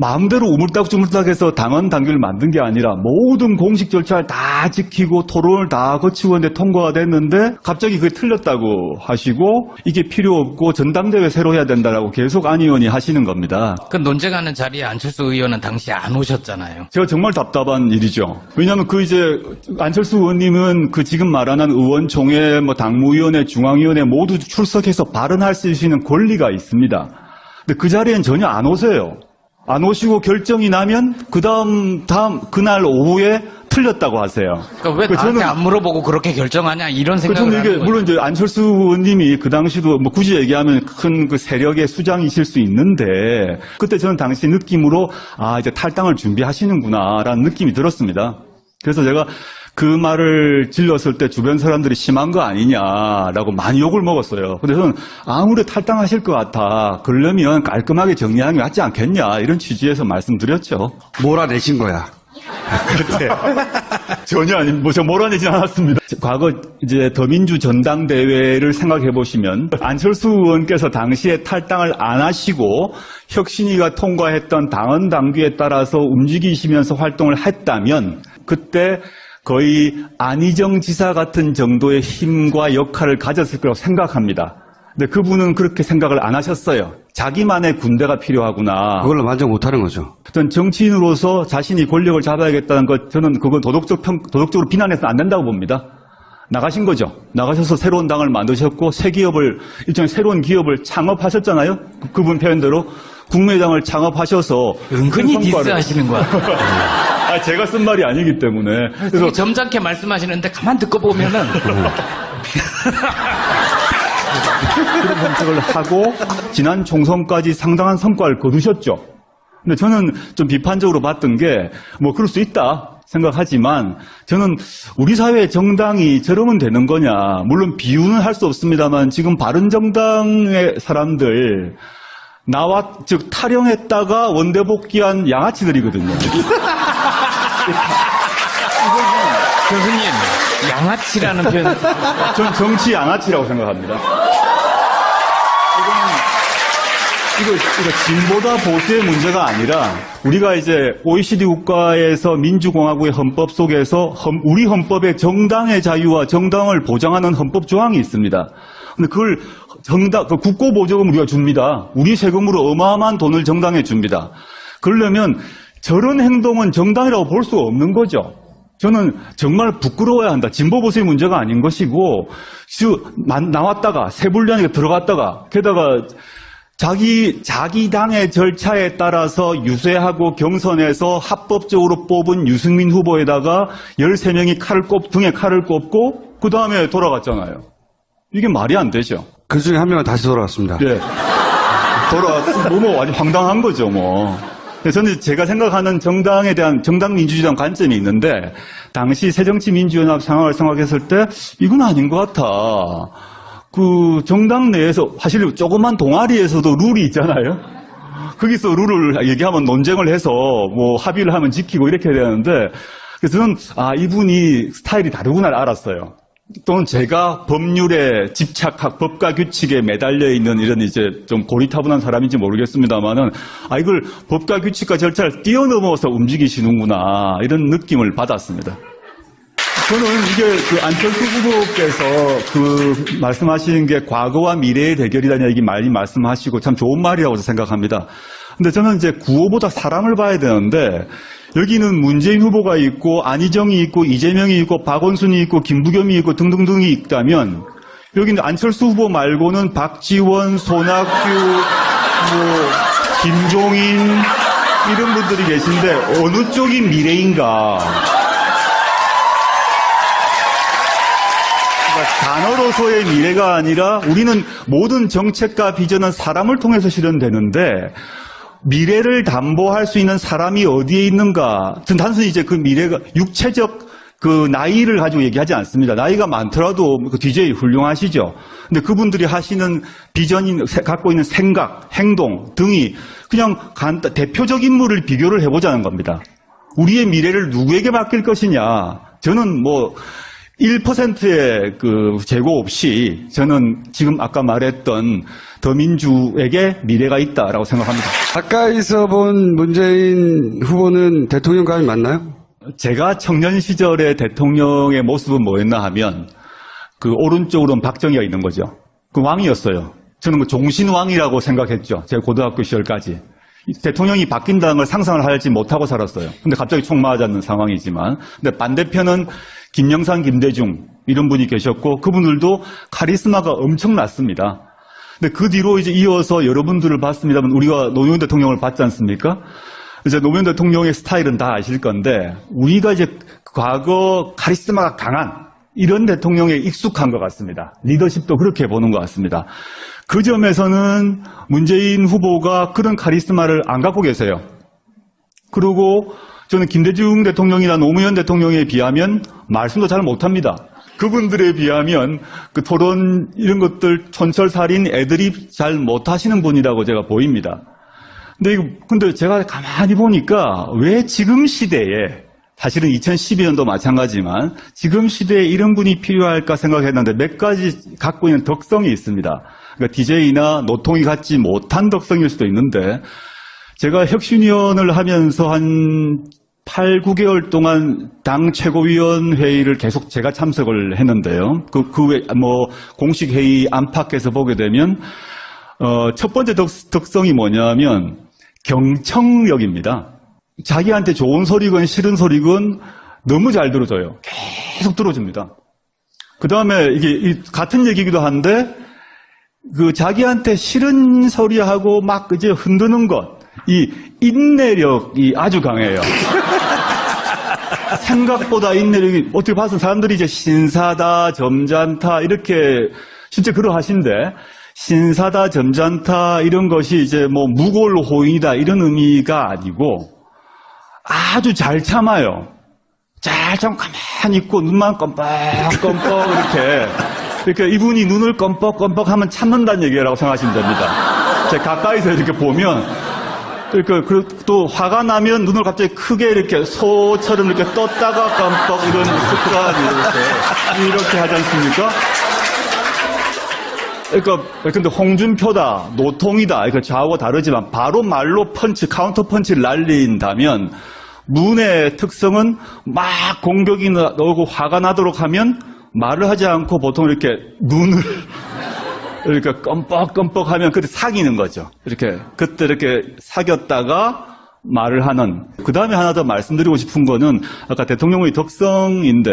마음대로 우물딱주물딱해서 당헌 당규를 만든 게 아니라 모든 공식 절차를 다 지키고 토론을 다 거치고 있는데 통과가 됐는데 갑자기 그게 틀렸다고 하시고 이게 필요 없고 전당대회 새로 해야 된다라고 계속 안 의원이 하시는 겁니다. 그 논쟁하는 자리에 안철수 의원은 당시 안 오셨잖아요. 제가 정말 답답한 일이죠. 왜냐하면 이제 안철수 의원님은 지금 말하는 의원총회, 당무위원회, 중앙위원회 모두 출석해서 발언할 수 있는 권리가 있습니다. 근데 그 자리엔 전혀 안 오세요. 안 오시고 결정이 나면 그날 오후에 틀렸다고 하세요. 그러니까 왜 나한테 안 물어보고 그렇게 결정하냐 이런 생각을 저는 이게 하는 거죠. 물론 이제 안철수 의원님이 그 당시도 굳이 얘기하면 큰 세력의 수장이실 수 있는데 그때 저는 당시 느낌으로 이제 탈당을 준비하시는구나라는 느낌이 들었습니다. 그래서 제가 그 말을 질렀을 때 주변 사람들이 심한 거 아니냐라고 많이 욕을 먹었어요. 근데 저는 아무래도 탈당하실 것 같아. 그러려면 깔끔하게 정리하는 게 낫지 않겠냐 이런 취지에서 말씀드렸죠. 몰아내신 거야. 그때 전혀 제가 몰아내진 않았습니다. 과거 이제 더민주 전당대회를 생각해 보시면 안철수 의원께서 당시에 탈당을 안 하시고 혁신위가 통과했던 당헌 당규에 따라서 움직이시면서 활동을 했다면 그때 거의 안희정 지사 같은 정도의 힘과 역할을 가졌을 거라고 생각합니다. 근데 그분은 그렇게 생각을 안 하셨어요. 자기만의 군대가 필요하구나. 그걸로 만족 못하는 거죠. 전 정치인으로서 자신이 권력을 잡아야겠다는 것, 저는 그건 도덕적으로 비난해서는 안 된다고 봅니다. 나가신 거죠. 나가셔서 새로운 당을 만드셨고 일종의 새로운 기업을 창업하셨잖아요. 그분 표현대로 국민의당을 창업하셔서 은근히 디스하시는 거야. 제가 쓴 말이 아니기 때문에. 그래서 점잖게 말씀하시는데 가만 듣고 보면은 그런 정책을 하고 지난 총선까지 상당한 성과를 거두셨죠. 근데 저는 좀 비판적으로 봤던 게 그럴 수 있다 생각하지만 저는 우리 사회의 정당이 저러면 되는 거냐. 물론 비유는 할 수 없습니다만 지금 바른정당의 사람들 즉 탈영했다가 원대 복귀한 양아치들이거든요. 교수님 양아치라는 표현 저는 정치 양아치라고 생각합니다. 이거 진보다 보수의 문제가 아니라 우리가 이제 OECD 국가에서 민주공화국의 헌법 속에서 우리 헌법에 정당의 자유와 정당을 보장하는 헌법 조항이 있습니다. 근데 그걸 국고보조금 우리가 줍니다. 우리 세금으로 어마어마한 돈을 정당에 줍니다. 그러려면 저런 행동은 정당이라고 볼 수 없는 거죠. 저는 정말 부끄러워야 한다. 진보 보수의 문제가 아닌 것이고 나왔다가 세불리안에 들어갔다가 게다가 자기 당의 절차에 따라서 유세하고 경선에서 합법적으로 뽑은 유승민 후보에다가 13명이 등에 칼을 꼽고 그 다음에 돌아갔잖아요. 이게 말이 안 되죠. 그 중에 한 명은 다시 돌아왔습니다. 네. 아주 황당한 거죠, 저는 제가 생각하는 정당에 대한 정당민주주의에 대한 관점이 있는데 당시 새정치민주연합 상황을 생각했을 때 이건 아닌 것 같아. 정당 내에서 사실 조그만 동아리에서도 룰이 있잖아요. 거기서 룰을 얘기하면 논쟁을 해서 합의를 하면 지키고 이렇게 해야 되는데 그래서 저는 이분이 스타일이 다르구나 알았어요. 또는 제가 법률에 법과 규칙에 매달려 있는 이런 이제 좀 고리타분한 사람인지 모르겠습니다만은 이걸 법과 규칙과 절차를 뛰어넘어서 움직이시는구나 이런 느낌을 받았습니다. 저는 이게 안철수 후보께서 말씀하시는 게 과거와 미래의 대결이라는 얘기 많이 말씀하시고 참 좋은 말이라고 생각합니다. 근데 저는 이제 구호보다 사람을 봐야 되는데 여기는 문재인 후보가 있고 안희정이 있고 이재명이 있고 박원순이 있고 김부겸이 있고 등등등이 있다면 여기는 안철수 후보 말고는 박지원, 손학규, 김종인 이런 분들이 계신데 어느 쪽이 미래인가? 단어로서의 미래가 아니라 우리는 모든 정책과 비전은 사람을 통해서 실현되는데 미래를 담보할 수 있는 사람이 어디에 있는가? 저는 단순히 이제 그 미래가 육체적 나이를 가지고 얘기하지 않습니다. 나이가 많더라도 DJ 훌륭하시죠. 근데 그분들이 하시는 비전이 갖고 있는 생각, 행동 등이 그냥 대표적 인물을 비교를 해보자는 겁니다. 우리의 미래를 누구에게 맡길 것이냐? 저는 1%의 그 재고 없이 저는 지금 아까 말했던 더민주에게 미래가 있다라고 생각합니다. 가까이서 본 문재인 후보는 대통령감이 맞나요? 제가 청년 시절의 대통령의 모습은 뭐였나 하면 그 오른쪽으로는 박정희가 있는 거죠. 그 왕이었어요. 저는 그 종신왕이라고 생각했죠. 제 고등학교 시절까지. 대통령이 바뀐다는 걸 상상을 하지 못하고 살았어요. 근데 갑자기 총 맞았는 상황이지만. 근데 반대편은 김영삼, 김대중 이런 분이 계셨고 그분들도 카리스마가 엄청났습니다. 근데 그 뒤로 이제 이어서 여러분들을 봤습니다만 우리가 노무현 대통령을 봤지 않습니까? 이제 노무현 대통령의 스타일은 다 아실 건데 우리가 이제 과거 카리스마가 강한 이런 대통령에 익숙한 것 같습니다. 리더십도 그렇게 보는 것 같습니다. 그 점에서는 문재인 후보가 그런 카리스마를 안 갖고 계세요. 그리고 저는 김대중 대통령이나 노무현 대통령에 비하면 말씀도 잘 못합니다. 그분들에 비하면 그 토론 이런 것들 촌철살인 애드립 잘 못하시는 분이라고 제가 보입니다. 근데 제가 가만히 보니까 왜 지금 시대에 사실은 2012년도 마찬가지지만 지금 시대에 이런 분이 필요할까 생각했는데 몇 가지 갖고 있는 덕성이 있습니다. 그러니까 DJ나 노통이 갖지 못한 덕성일 수도 있는데 제가 혁신위원을 하면서 한 8, 9개월 동안 당 최고위원 회의를 계속 제가 참석을 했는데요. 그 외, 공식 회의 안팎에서 보게 되면, 첫 번째 덕성이 뭐냐면 경청력입니다. 자기한테 좋은 소리건 싫은 소리건 너무 잘 들어줘요. 계속 들어줍니다. 그 다음에 이게 같은 얘기기도 한데, 그 자기한테 싫은 소리하고 막 이제 흔드는 것, 이 인내력이 아주 강해요. 생각보다 인내력이, 어떻게 봐서 사람들이 이제 신사다, 점잖다, 이렇게 실제 그러하신데, 신사다, 점잖다, 이런 것이 이제 뭐 무골호인이다, 이런 의미가 아니고, 아주 잘 참아요. 잘 참 가만히 있고, 눈만 껌뻑껌뻑, 이렇게 이분이 눈을 껌뻑껌뻑 하면 참는다는 얘기라고 생각하시면 됩니다. 제가 가까이서 이렇게 보면, 또 화가 나면 눈을 갑자기 크게 이렇게 소처럼 이렇게 떴다가 깜빡 이런 습관이 이렇게 하지 않습니까? 근데 홍준표다, 노통이다, 좌우가 다르지만 바로 말로 카운터 펀치를 날린다면 문의 특성은 막 공격이 나오고 화가 나도록 하면 말을 하지 않고 보통 이렇게 눈을 그러니까 껌뻑껌뻑 하면 그때 사귀는 거죠. 그때 이렇게 사귀었다가 말을 하는. 그 다음에 하나 더 말씀드리고 싶은 거는 아까 대통령의 덕성인데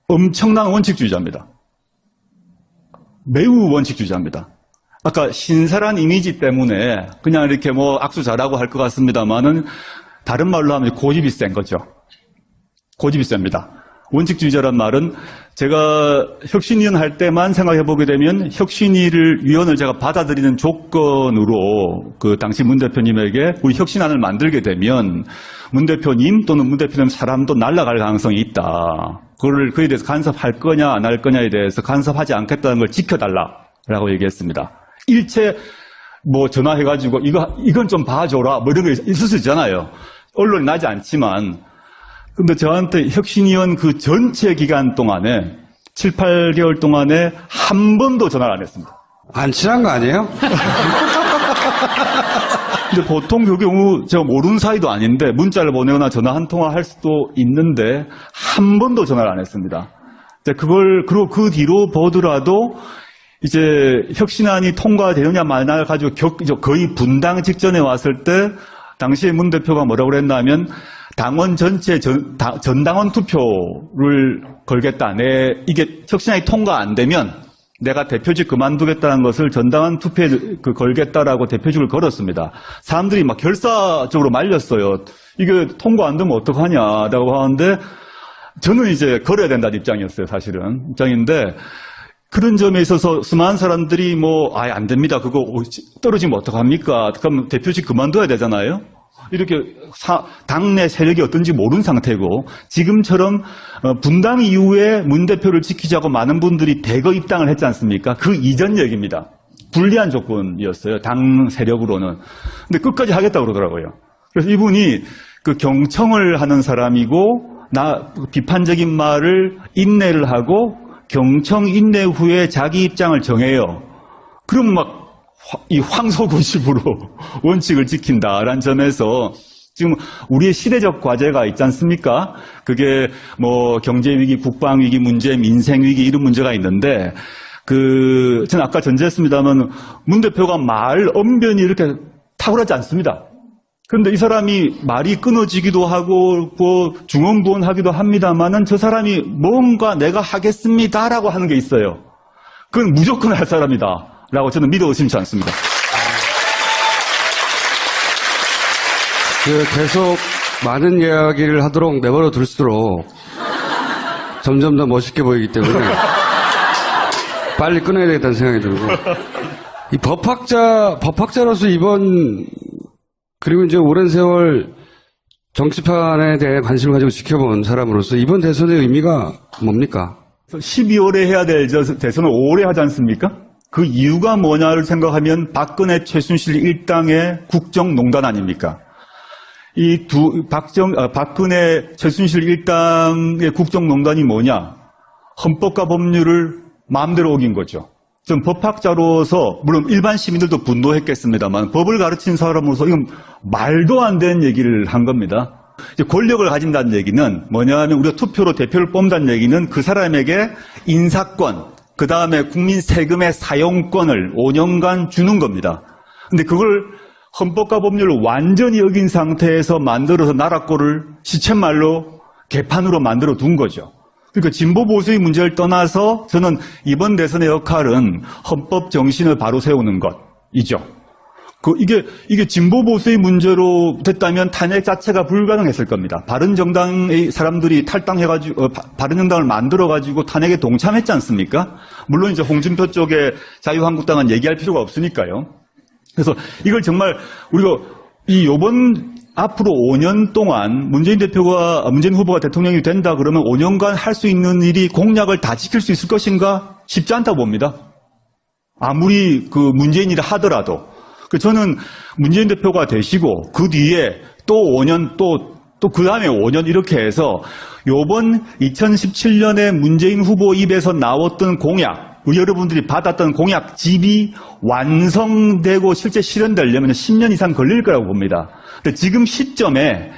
엄청난 원칙주의자입니다. 매우 원칙주의자입니다. 아까 신사란 이미지 때문에 그냥 이렇게 뭐 악수 잘하고 할 것 같습니다만은 다른 말로 하면 고집이 센 거죠. 고집이 셉니다. 원칙주의자란 말은 제가 혁신위원 할 때만 생각해보게 되면 혁신위원을 제가 받아들이는 조건으로 그 당시 문 대표님에게 우리 혁신안을 만들게 되면 문 대표님 또는 문 대표님 사람도 날아갈 가능성이 있다. 그에 대해서 간섭할 거냐 안 할 거냐에 대해서 간섭하지 않겠다는 걸 지켜달라라고 얘기했습니다. 일체 뭐 전화해가지고 이건 좀 봐줘라 뭐 이런 게 있을 수 있잖아요. 언론이 나지 않지만 근데 저한테 혁신위원 그 전체 기간 동안에 7, 8개월 동안에 한 번도 전화를 안 했습니다. 안 친한 거 아니에요? 근데 보통 그 경우 제가 모르는 사이도 아닌데 문자를 보내거나 전화 한 통화 할 수도 있는데 한 번도 전화를 안 했습니다. 그리고 그 뒤로 보더라도 이제 혁신안이 통과되느냐 마느냐 가지고 거의 분당 직전에 왔을 때 당시에 문 대표가 뭐라고 그랬냐면 당원 전체 전당원 투표를 걸겠다. 이게 혁신안이 통과 안 되면 내가 대표직 그만두겠다는 것을 전당원 투표에 걸겠다라고 대표직을 걸었습니다. 사람들이 막 결사적으로 말렸어요. 이게 통과 안 되면 어떡하냐라고 하는데 저는 이제 걸어야 된다는 입장이었어요. 사실은 입장인데 그런 점에 있어서 수많은 사람들이 아예 안 됩니다. 그거 떨어지면 어떡합니까? 그럼 대표직 그만둬야 되잖아요. 이렇게 당내 세력이 어떤지 모르는 상태고 지금처럼 분당 이후에 문 대표를 지키자고 많은 분들이 대거 입당을 했지 않습니까? 그 이전 얘기입니다. 불리한 조건이었어요. 당 세력으로는. 근데 끝까지 하겠다고 그러더라고요. 그래서 이분이 그 경청을 하는 사람이고 비판적인 말을 인내를 하고 경청 인내 후에 자기 입장을 정해요. 그럼 막 이 황소고집으로 원칙을 지킨다라는 점에서 지금 우리의 시대적 과제가 있지 않습니까? 그게 뭐 경제위기, 국방위기 문제, 민생위기 이런 문제가 있는데 저는 아까 전제했습니다만 문 대표가 말 언변이 이렇게 탁월하지 않습니다. 그런데 이 사람이 말이 끊어지기도 하고 중언부언하기도 합니다만은 저 사람이 뭔가 내가 하겠습니다라고 하는 게 있어요. 그건 무조건 할 사람이다라고 저는 믿어 의심치 않습니다. 계속 많은 이야기를 하도록 내버려 둘수록 점점 더 멋있게 보이기 때문에 빨리 끊어야 되겠다는 생각이 들고 이 법학자로서 그리고 이제 오랜 세월 정치판에 대해 관심을 가지고 지켜본 사람으로서 이번 대선의 의미가 뭡니까? 12월에 해야 될 대선을 5월에 하지 않습니까? 그 이유가 뭐냐를 생각하면 박근혜 최순실 일당의 국정농단 아닙니까? 박근혜 최순실 일당의 국정농단이 뭐냐? 헌법과 법률을 마음대로 어긴 거죠. 전 법학자로서 물론 일반 시민들도 분노했겠습니다만 법을 가르친 사람으로서 이건 말도 안 되는 얘기를 한 겁니다. 이제 권력을 가진다는 얘기는 뭐냐 하면 우리가 투표로 대표를 뽑는다는 얘기는 그 사람에게 인사권, 그 다음에 국민 세금의 사용권을 5년간 주는 겁니다. 근데 그걸 헌법과 법률을 완전히 어긴 상태에서 만들어서 나라꼴을 시쳇말로 개판으로 만들어 둔 거죠. 그러니까 진보 보수의 문제를 떠나서 저는 이번 대선의 역할은 헌법 정신을 바로 세우는 것이죠. 이게 진보 보수의 문제로 됐다면 탄핵 자체가 불가능했을 겁니다. 바른정당의 사람들이 탈당해가지고 바른정당을 만들어가지고 탄핵에 동참했지 않습니까? 물론 이제 홍준표 쪽에 자유한국당은 얘기할 필요가 없으니까요. 그래서 이걸 정말 우리가 앞으로 5년 동안 문재인 후보가 대통령이 된다 그러면 5년간 할 수 있는 일이 공약을 다 지킬 수 있을 것인가? 쉽지 않다고 봅니다. 아무리 문재인이라 하더라도. 저는 문재인 대표가 되시고 그 뒤에 또 5년 또 그 다음에 5년 이렇게 해서 요번 2017년에 문재인 후보 입에서 나왔던 공약, 우리 여러분들이 받았던 공약집이 완성되고 실제 실현되려면 10년 이상 걸릴 거라고 봅니다. 근데 지금 시점에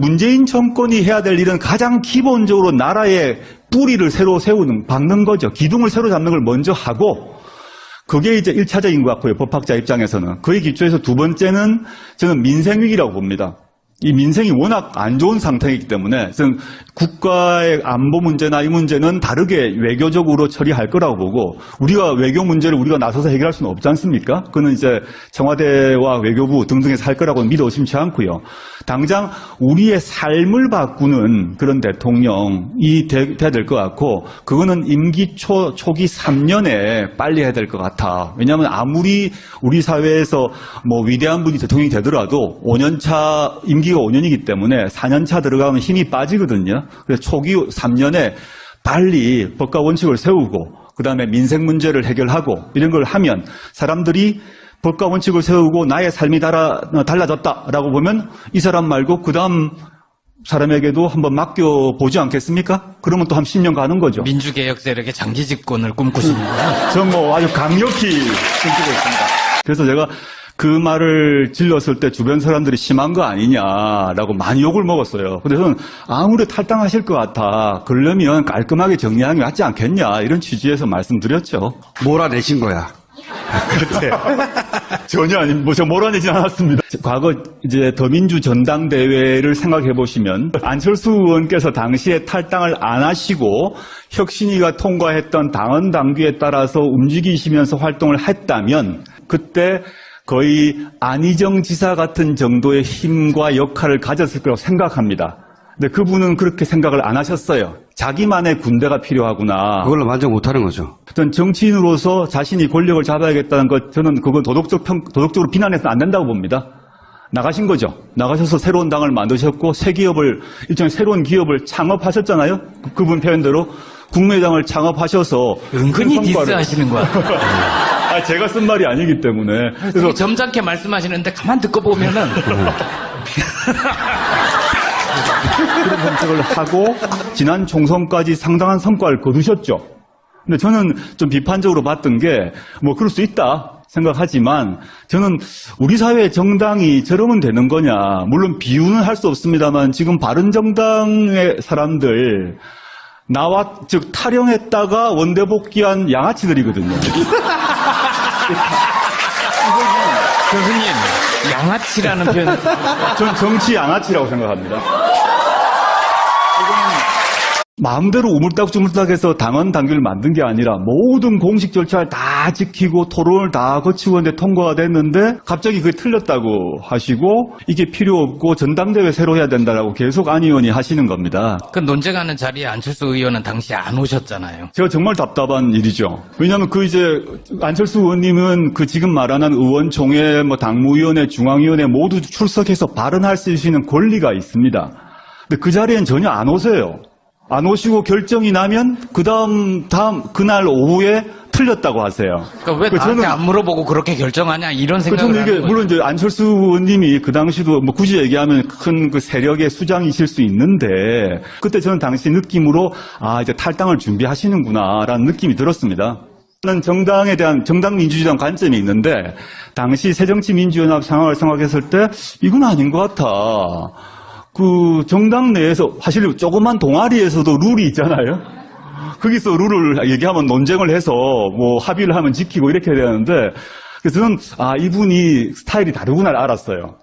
문재인 정권이 해야 될 일은 가장 기본적으로 나라의 뿌리를 새로 박는 거죠. 기둥을 새로 잡는 걸 먼저 하고 그게 이제 1차적인 것 같고요. 법학자 입장에서는. 그에 기초해서 두 번째는 저는 민생위기라고 봅니다. 이 민생이 워낙 안 좋은 상태이기 때문에 저는 국가의 안보 문제나 이 문제는 다르게 외교적으로 처리할 거라고 보고 우리가 외교 문제를 우리가 나서서 해결할 수는 없지 않습니까? 그거는 이제 청와대와 외교부 등등에서 할 거라고는 믿어 의심치 않고요. 당장 우리의 삶을 바꾸는 그런 대통령이 돼야 될 것 같고 그거는 임기 초기 3년에 빨리 해야 될 것 같아. 왜냐하면 아무리 우리 사회에서 뭐 위대한 분이 대통령이 되더라도 5년차 임기가 5년이기 때문에 4년차 들어가면 힘이 빠지거든요. 그래서 초기 3년에 빨리 법과 원칙을 세우고 그다음에 민생 문제를 해결하고 이런 걸 하면 사람들이 법과 원칙을 세우고 나의 삶이 달라졌다라고 보면 이 사람 말고 그 다음 사람에게도 한번 맡겨보지 않겠습니까? 그러면 또 한 10년 가는 거죠. 민주개혁 세력의 장기 집권을 꿈꾸시는구나. 전 뭐 아주 강력히 꿈꾸고 있습니다. 그래서 제가 그 말을 질렀을 때 주변 사람들이 심한 거 아니냐라고 많이 욕을 먹었어요. 근데 저는 아무리 탈당하실 것 같아. 그러려면 깔끔하게 정리하는 게 맞지 않겠냐 이런 취지에서 말씀드렸죠. 몰아내신 거야. 그때 전혀 저 몰아내진 않았습니다. 과거 이제 더민주 전당대회를 생각해 보시면 안철수 의원께서 당시에 탈당을 안 하시고 혁신위가 통과했던 당헌 당규에 따라서 움직이시면서 활동을 했다면 그때 거의 안희정 지사 같은 정도의 힘과 역할을 가졌을 거라고 생각합니다. 근데 그분은 그렇게 생각을 안 하셨어요. 자기만의 군대가 필요하구나. 그걸로 만족 못하는 거죠. 어떤 정치인으로서 자신이 권력을 잡아야겠다는 것, 저는 그건 도덕적으로 비난해서는 안 된다고 봅니다. 나가신 거죠. 나가셔서 새로운 당을 만드셨고 일종의 새로운 기업을 창업하셨잖아요. 그분 표현대로 국민의당을 창업하셔서 은근히 디스하시는 거야. 제가 쓴 말이 아니기 때문에. 그래서 점잖게 말씀하시는데 가만 듣고 보면은 그런 정책을 하고 지난 총선까지 상당한 성과를 거두셨죠. 근데 저는 좀 비판적으로 봤던 게 뭐 그럴 수 있다 생각하지만 저는 우리 사회의 정당이 저러면 되는 거냐. 물론 비유는 할 수 없습니다만 지금 바른정당의 사람들 즉 탈영했다가 원대 복귀한 양아치들이거든요. 교수님, 양아치라는 표현. 전 정치 양아치라고 생각합니다. 마음대로 우물딱주물딱해서 당헌 당규를 만든 게 아니라 모든 공식 절차를 다 지키고 토론을 다 거치고 있는데 통과가 됐는데 갑자기 그게 틀렸다고 하시고 이게 필요 없고 전당대회 새로 해야 된다라고 계속 안 의원이 하시는 겁니다. 그 논쟁하는 자리에 안철수 의원은 당시 안 오셨잖아요. 제가 정말 답답한 일이죠. 왜냐하면 안철수 의원님은 지금 말하는 의원총회, 당무위원회, 중앙위원회 모두 출석해서 발언할 수 있는 권리가 있습니다. 근데 그 자리엔 전혀 안 오세요. 안 오시고 결정이 나면 그날 오후에 틀렸다고 하세요. 그러니까 왜 나한테 안 물어보고 그렇게 결정하냐 이런 생각을 저는 이게 하는 물론 이제 안철수 의원님이 그 당시도 굳이 얘기하면 큰 세력의 수장이실 수 있는데 그때 저는 당시 느낌으로 이제 탈당을 준비하시는구나라는 느낌이 들었습니다. 저는 정당에 대한 정당민주주의에 대한 관점이 있는데 당시 새정치민주연합 상황을 생각했을 때 이건 아닌 것 같아. 정당 내에서 사실 조그만 동아리에서도 룰이 있잖아요. 거기서 룰을 얘기하면 논쟁을 해서 합의를 하면 지키고 이렇게 해야 되는데 그래서 저는 이분이 스타일이 다르구나를 알았어요.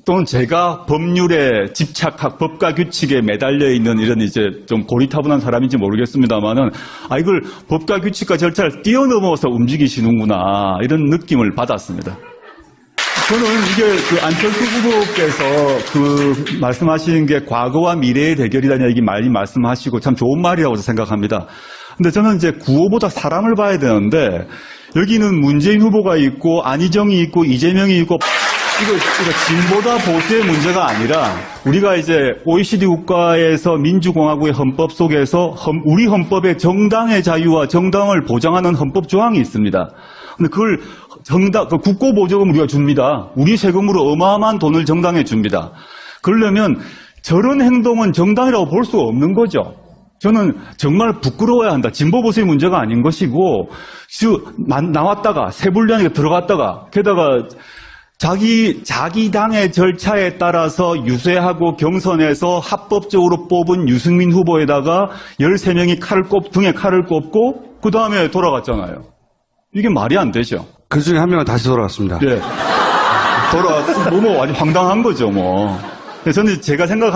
또는 제가 법률에 집착하고 법과 규칙에 매달려 있는 이런 이제 좀 고리타분한 사람인지 모르겠습니다만은 이걸 법과 규칙과 절차를 뛰어넘어서 움직이시는구나 이런 느낌을 받았습니다. 저는 이게 안철수 후보께서 말씀하시는 게 과거와 미래의 대결이라는 얘기 많이 말씀하시고 참 좋은 말이라고 생각합니다. 근데 저는 이제 구호보다 사람을 봐야 되는데 여기는 문재인 후보가 있고 안희정이 있고 이재명이 있고 이거 진보다 보수의 문제가 아니라 우리가 이제 OECD 국가에서 민주공화국의 헌법 속에서 우리 헌법에 정당의 자유와 정당을 보장하는 헌법 조항이 있습니다. 근데 그걸 국고보조금 우리가 줍니다. 우리 세금으로 어마어마한 돈을 정당에 줍니다. 그러려면 저런 행동은 정당이라고 볼 수가 없는 거죠. 저는 정말 부끄러워야 한다. 진보 보수의 문제가 아닌 것이고 나왔다가 세불련에 들어갔다가 게다가 자기 당의 절차에 따라서 유세하고 경선에서 합법적으로 뽑은 유승민 후보에다가 13명이 등에 칼을 꼽고 그 다음에 돌아갔잖아요. 이게 말이 안 되죠. 그 중에 한 명은 다시 돌아왔습니다. 예. 아주 황당한 거죠, 저는 제가 생각하는